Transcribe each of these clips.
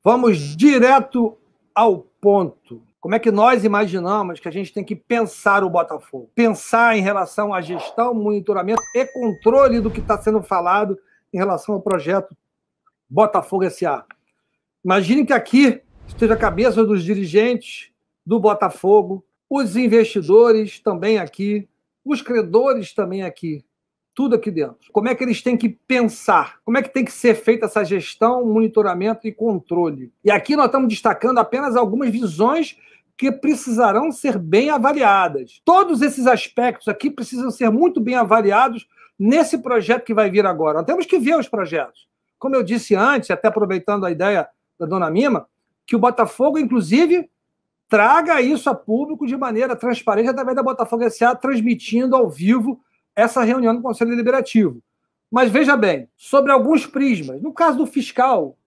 Vamos direto ao ponto. Como é que nós imaginamos que a gente tem que pensar o Botafogo? Pensar em relação à gestão, monitoramento e controle do que está sendo falado em relação ao projeto Botafogo S.A. Imagine que aqui esteja a cabeça dos dirigentes do Botafogo, os investidores também aqui, os credores também aqui, tudo aqui dentro. Como é que eles têm que pensar? Como é que tem que ser feita essa gestão, monitoramento e controle? E aqui nós estamos destacando apenas algumas visões que precisarão ser bem avaliadas. Todos esses aspectos aqui precisam ser muito bem avaliados nesse projeto que vai vir agora. Nós temos que ver os projetos. Como eu disse antes, até aproveitando a ideia da dona Mima, que o Botafogo, inclusive, traga isso a público de maneira transparente através da Botafogo S.A. transmitindo ao vivo essa reunião do Conselho Deliberativo. Mas veja bem, sobre alguns prismas. No caso do fiscal,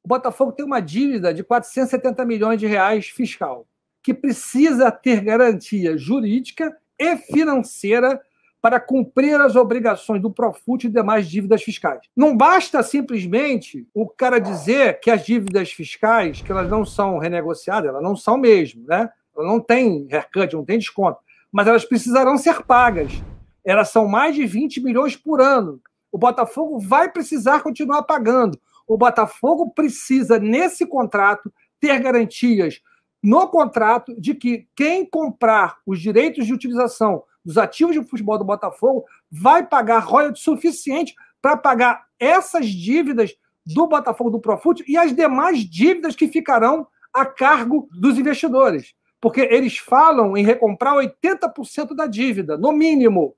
o Botafogo tem uma dívida de 470 milhões de reais fiscal, que precisa ter garantia jurídica e financeira para cumprir as obrigações do Profut e demais dívidas fiscais. Não basta simplesmente o cara dizer que as dívidas fiscais, que elas não são renegociadas, elas não são mesmo, né? Elas não têm haircut, não tem desconto, mas elas precisarão ser pagas. Elas são mais de 20 milhões por ano. O Botafogo vai precisar continuar pagando. O Botafogo precisa, nesse contrato, ter garantias no contrato de que quem comprar os direitos de utilização dos ativos de futebol do Botafogo vai pagar royalties suficiente para pagar essas dívidas do Botafogo, do Profut, e as demais dívidas que ficarão a cargo dos investidores. Porque eles falam em recomprar 80% da dívida, no mínimo,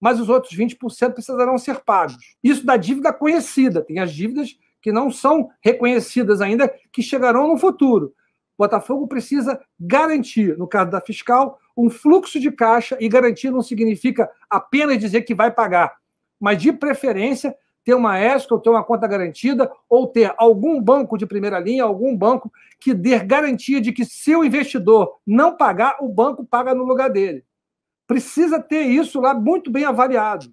mas os outros 20% precisarão ser pagos. Isso da dívida conhecida. Tem as dívidas que não são reconhecidas ainda, que chegarão no futuro. O Botafogo precisa garantir, no caso da fiscal, um fluxo de caixa, e garantir não significa apenas dizer que vai pagar, mas, de preferência, ter uma escrow, ter uma conta garantida, ou ter algum banco de primeira linha, algum banco que dê garantia de que, se o investidor não pagar, o banco paga no lugar dele. Precisa ter isso lá muito bem avaliado,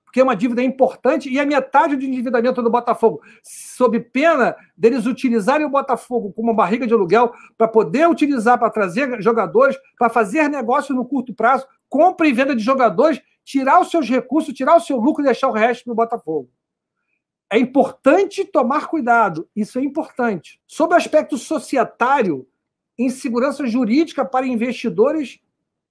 porque é uma dívida importante e é metade do endividamento do Botafogo, sob pena deles utilizarem o Botafogo como barriga de aluguel para poder utilizar para trazer jogadores, para fazer negócio no curto prazo, compra e venda de jogadores, tirar os seus recursos, tirar o seu lucro e deixar o resto para o Botafogo. É importante tomar cuidado, isso é importante. Sobre o aspecto societário, insegurança jurídica para investidores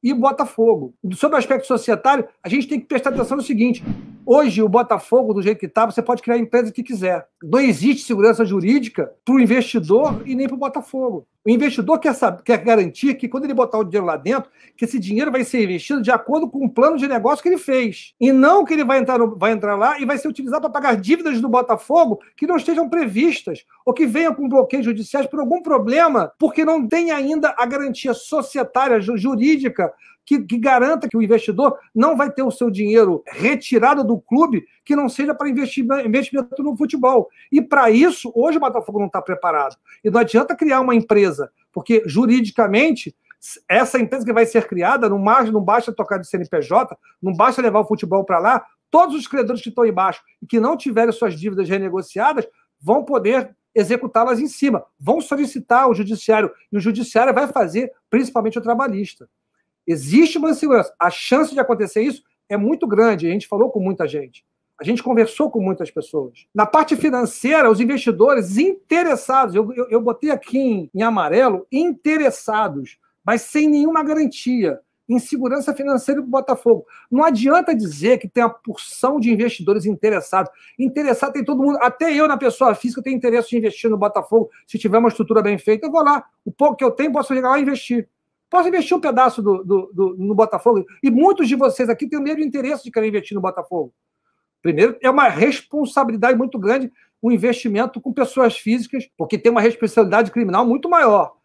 e Botafogo. Sobre o aspecto societário, a gente tem que prestar atenção no seguinte: hoje, o Botafogo, do jeito que está, você pode criar a empresa que quiser. Não existe segurança jurídica para o investidor e nem para o Botafogo. O investidor quer garantir que, quando ele botar o dinheiro lá dentro, que esse dinheiro vai ser investido de acordo com o plano de negócio que ele fez. E não que ele vai entrar lá e vai ser utilizado para pagar dívidas do Botafogo que não estejam previstas, ou que venham com bloqueios judiciais por algum problema, porque não tem ainda a garantia societária, jurídica, que garanta que o investidor não vai ter o seu dinheiro retirado do clube que não seja para investimento no futebol. E, para isso, hoje o Botafogo não está preparado. E não adianta criar uma empresa, porque, juridicamente, essa empresa que vai ser criada, não basta tocar de CNPJ, não basta levar o futebol para lá, todos os credores que estão embaixo e que não tiverem suas dívidas renegociadas vão poder executá-las em cima, vão solicitar ao judiciário, e o judiciário vai fazer, principalmente o trabalhista. Existe uma insegurança. A chance de acontecer isso é muito grande. A gente falou com muita gente. A gente conversou com muitas pessoas. Na parte financeira, os investidores interessados, eu botei aqui em amarelo, interessados, mas sem nenhuma garantia. Insegurança financeira do Botafogo. Não adianta dizer que tem uma porção de investidores interessados. Interessado tem todo mundo. Até eu, na pessoa física, tenho interesse em investir no Botafogo. Se tiver uma estrutura bem feita, eu vou lá. O pouco que eu tenho, posso chegar lá e investir. Posso investir um pedaço no Botafogo. E muitos de vocês aqui têm o mesmo interesse de querer investir no Botafogo. Primeiro, é uma responsabilidade muito grande o investimento com pessoas físicas, porque tem uma responsabilidade criminal muito maior.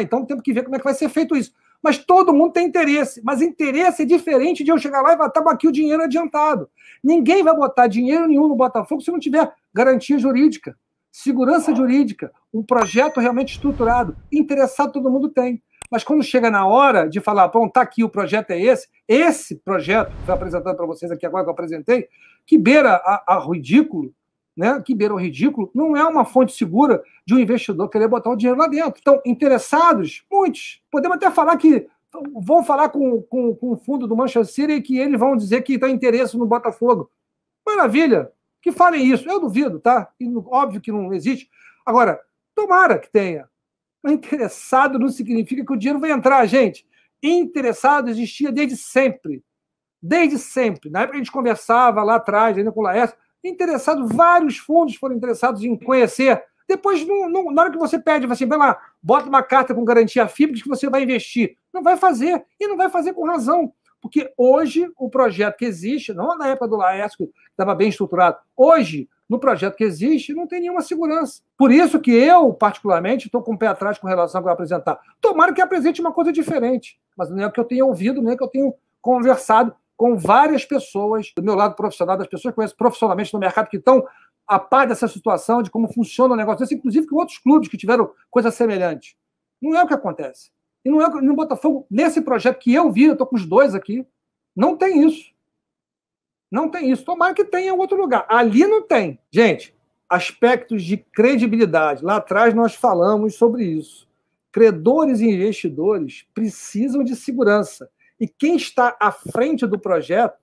Então, temos que ver como é que vai ser feito isso. Mas todo mundo tem interesse. Mas interesse é diferente de eu chegar lá e falar: tá aqui o dinheiro adiantado. Ninguém vai botar dinheiro nenhum no Botafogo se não tiver garantia jurídica, segurança jurídica, um projeto realmente estruturado. Interessado todo mundo tem. Mas quando chega na hora de falar, pronto, tá aqui, o projeto é esse projeto que foi apresentado para vocês aqui agora, que eu apresentei, que beira ao ridículo, né? Que beira o ridículo, não é uma fonte segura de um investidor querer botar o dinheiro lá dentro. Então, interessados, muitos. Podemos até falar que vão falar com o fundo do Manchester City e que eles vão dizer que tem interesse no Botafogo. Maravilha, que falem isso. Eu duvido, tá? E, óbvio que não existe. Agora, tomara que tenha. Mas interessado não significa que o dinheiro vai entrar, gente. Interessado existia desde sempre. Desde sempre. Na época a gente conversava lá atrás, ainda com o Laércio, interessado, vários fundos foram interessados em conhecer. Depois, na hora que você pede, você vai lá, bota uma carta com garantia FIP que você vai investir. Não vai fazer. E não vai fazer com razão. Porque hoje, o projeto que existe, não na época do Laércio, que estava bem estruturado, hoje, no projeto que existe, não tem nenhuma segurança. Por isso que eu, particularmente, estou com o pé atrás com relação ao que eu vou apresentar. Tomara que apresente uma coisa diferente, mas não é o que eu tenho ouvido, nem é o que eu tenho conversado com várias pessoas do meu lado profissional, das pessoas que conheço profissionalmente no mercado, que estão a par dessa situação, de como funciona o negócio desse, inclusive com outros clubes que tiveram coisa semelhante. Não é o que acontece. E não é no Botafogo, nesse projeto que eu vi, eu estou com os dois aqui, não tem isso. Não tem isso. Tomara que tenha em outro lugar. Ali não tem. Gente, aspectos de credibilidade. Lá atrás nós falamos sobre isso. Credores e investidores precisam de segurança. E quem está à frente do projeto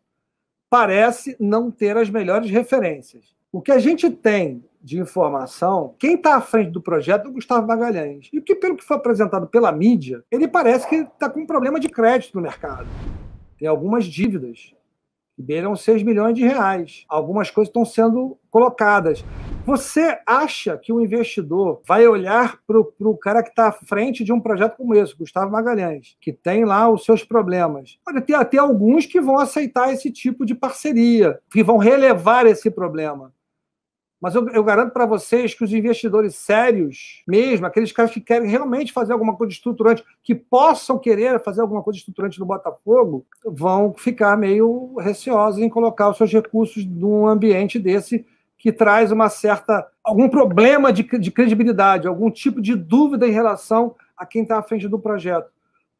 parece não ter as melhores referências. O que a gente tem de informação, quem está à frente do projeto é o Gustavo Magalhães. E que, pelo que foi apresentado pela mídia, ele parece que está com um problema de crédito no mercado. Tem algumas dívidas que beiram 6 milhões de reais. Algumas coisas estão sendo colocadas. Você acha que o investidor vai olhar para o cara que está à frente de um projeto como esse, Gustavo Magalhães, que tem lá os seus problemas? Pode ter até alguns que vão aceitar esse tipo de parceria, que vão relevar esse problema. Mas eu garanto para vocês que os investidores sérios, mesmo, aqueles caras que querem realmente fazer alguma coisa estruturante, que possam querer fazer alguma coisa estruturante no Botafogo, vão ficar meio receosos em colocar os seus recursos num ambiente desse que traz algum problema de credibilidade, algum tipo de dúvida em relação a quem está à frente do projeto.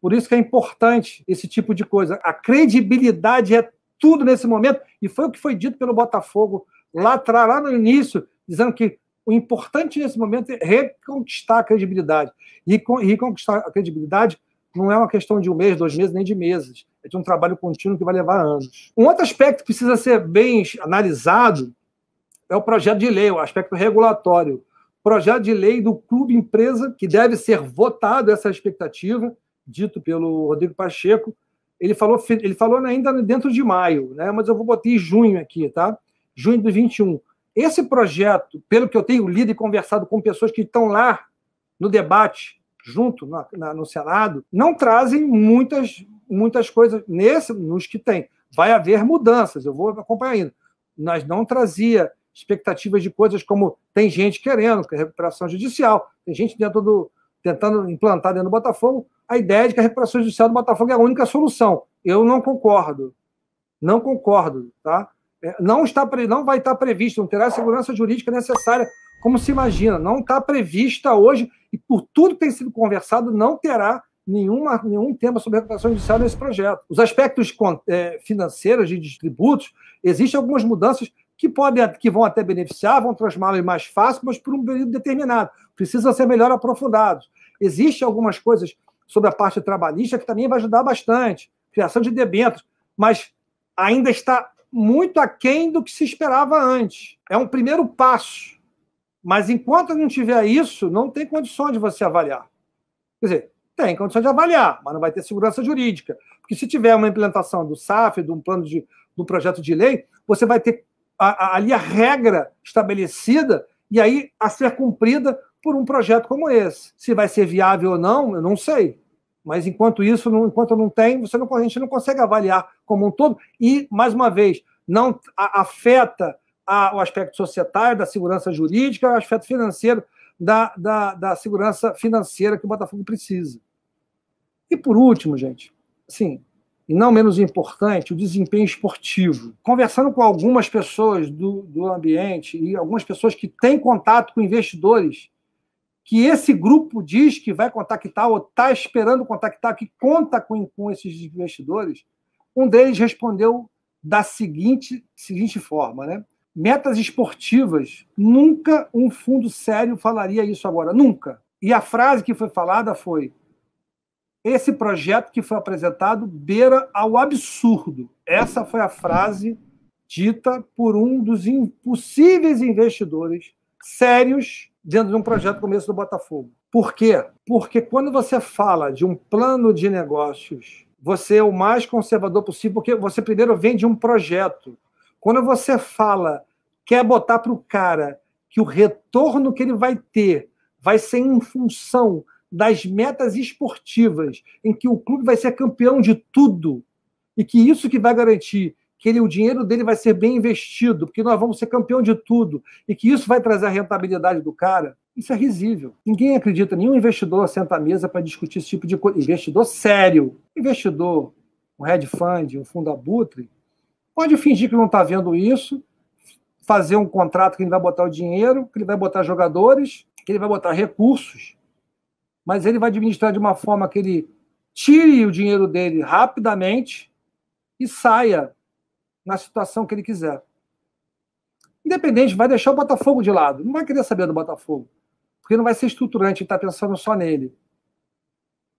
Por isso que é importante esse tipo de coisa. A credibilidade é tudo nesse momento, e foi o que foi dito pelo Botafogo lá no início, dizendo que o importante nesse momento é reconquistar a credibilidade. E reconquistar a credibilidade não é uma questão de um mês, 2 meses, nem de meses. É de um trabalho contínuo que vai levar anos. Um outro aspecto que precisa ser bem analisado é o projeto de lei, o aspecto regulatório. Projeto de lei do clube empresa, que deve ser votado, essa é a expectativa, dito pelo Rodrigo Pacheco. Ele falou ainda dentro de maio, né? Mas eu vou botar em junho aqui, tá? Junho de 21. Esse projeto, pelo que eu tenho lido e conversado com pessoas que estão lá no debate, junto no Senado, não trazem muitas coisas nos que tem. Vai haver mudanças, eu vou acompanhar ainda. Mas não trazia expectativas de coisas como tem gente querendo, que é recuperação judicial, tem gente tentando implantar dentro do Botafogo a ideia de que a recuperação judicial do Botafogo é a única solução. Eu não concordo. Não concordo, tá? Não vai estar previsto, não terá a segurança jurídica necessária, como se imagina. Não está prevista hoje, e por tudo que tem sido conversado, não terá nenhum tema sobre recuperação judicial nesse projeto. Os aspectos financeiros de tributos, existem algumas mudanças que vão até beneficiar, vão transformá-lo em mais fácil, mas por um período determinado. Precisam ser melhor aprofundados. Existem algumas coisas sobre a parte trabalhista que também vai ajudar bastante, criação de debêntures, mas ainda está muito aquém do que se esperava antes. É um primeiro passo, mas enquanto não tiver isso, não tem condições de você avaliar. Quer dizer, tem condições de avaliar, mas não vai ter segurança jurídica. Porque se tiver uma implementação do SAF, de um plano do projeto de lei, você vai ter ali a regra estabelecida e aí a ser cumprida por um projeto como esse. Se vai ser viável ou não, eu não sei. Mas enquanto não tem, a gente não consegue avaliar como um todo. E, mais uma vez, não afeta o aspecto societário, da segurança jurídica, o aspecto financeiro, da segurança financeira que o Botafogo precisa. E, por último, gente, assim, e não menos importante, o desempenho esportivo. Conversando com algumas pessoas do ambiente e algumas pessoas que têm contato com investidores que esse grupo diz que vai contactar ou está esperando contactar, que conta com esses investidores, um deles respondeu da seguinte forma, né? Metas esportivas, nunca um fundo sério falaria isso agora, nunca. E a frase que foi falada foi: esse projeto que foi apresentado beira ao absurdo. Essa foi a frase dita por um dos impossíveis investidores sérios dentro de um projeto como esse do Botafogo. Por quê? Porque quando você fala de um plano de negócios, você é o mais conservador possível, porque você primeiro vende um projeto. Quando você quer botar para o cara que o retorno que ele vai ter vai ser em função das metas esportivas, em que o clube vai ser campeão de tudo, e que isso que vai garantir que o dinheiro dele vai ser bem investido, porque nós vamos ser campeão de tudo, e que isso vai trazer a rentabilidade do cara, isso é risível. Ninguém acredita, nenhum investidor senta à mesa para discutir esse tipo de coisa. Investidor sério, investidor, um hedge fund, um fundo abutre, pode fingir que não está vendo isso, fazer um contrato que ele vai botar o dinheiro, que ele vai botar jogadores, que ele vai botar recursos, mas ele vai administrar de uma forma que ele tire o dinheiro dele rapidamente e saia na situação que ele quiser. Independente, vai deixar o Botafogo de lado. Não vai querer saber do Botafogo, porque não vai ser estruturante, ele está pensando só nele.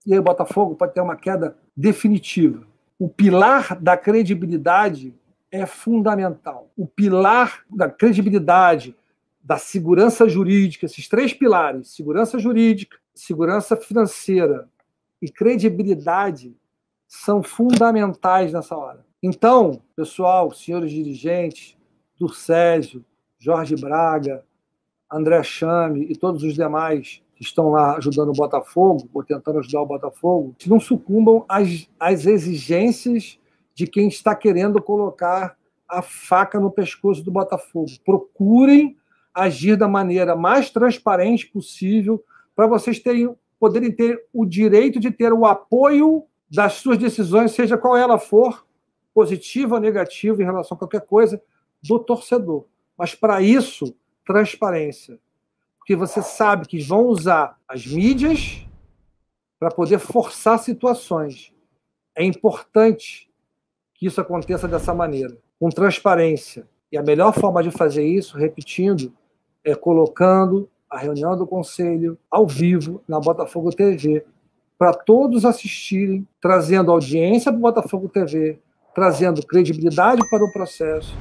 E aí o Botafogo pode ter uma queda definitiva. O pilar da credibilidade é fundamental. O pilar da credibilidade, da segurança jurídica, esses três pilares, segurança jurídica, segurança financeira e credibilidade, são fundamentais nessa hora. Então, pessoal, senhores dirigentes, Durcésio, Jorge Braga, André Chame e todos os demais que estão lá ajudando o Botafogo, ou tentando ajudar o Botafogo, não sucumbam às exigências de quem está querendo colocar a faca no pescoço do Botafogo. Procurem agir da maneira mais transparente possível para vocês poderem ter o direito de ter o apoio das suas decisões, seja qual ela for, positiva ou negativa em relação a qualquer coisa, do torcedor. Mas, para isso, transparência. Porque você sabe que vão usar as mídias para poder forçar situações. É importante que isso aconteça dessa maneira, com transparência. E a melhor forma de fazer isso, repetindo, é colocando a reunião do Conselho ao vivo na Botafogo TV, para todos assistirem, trazendo audiência para o Botafogo TV, trazendo credibilidade para o processo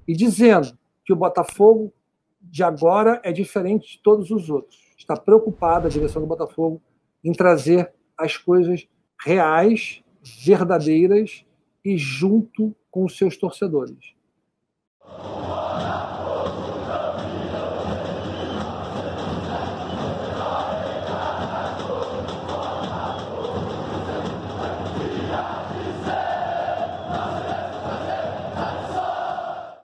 e dizendo que o Botafogo de agora é diferente de todos os outros. Está preocupada a direção do Botafogo em trazer as coisas reais, verdadeiras e junto com os seus torcedores.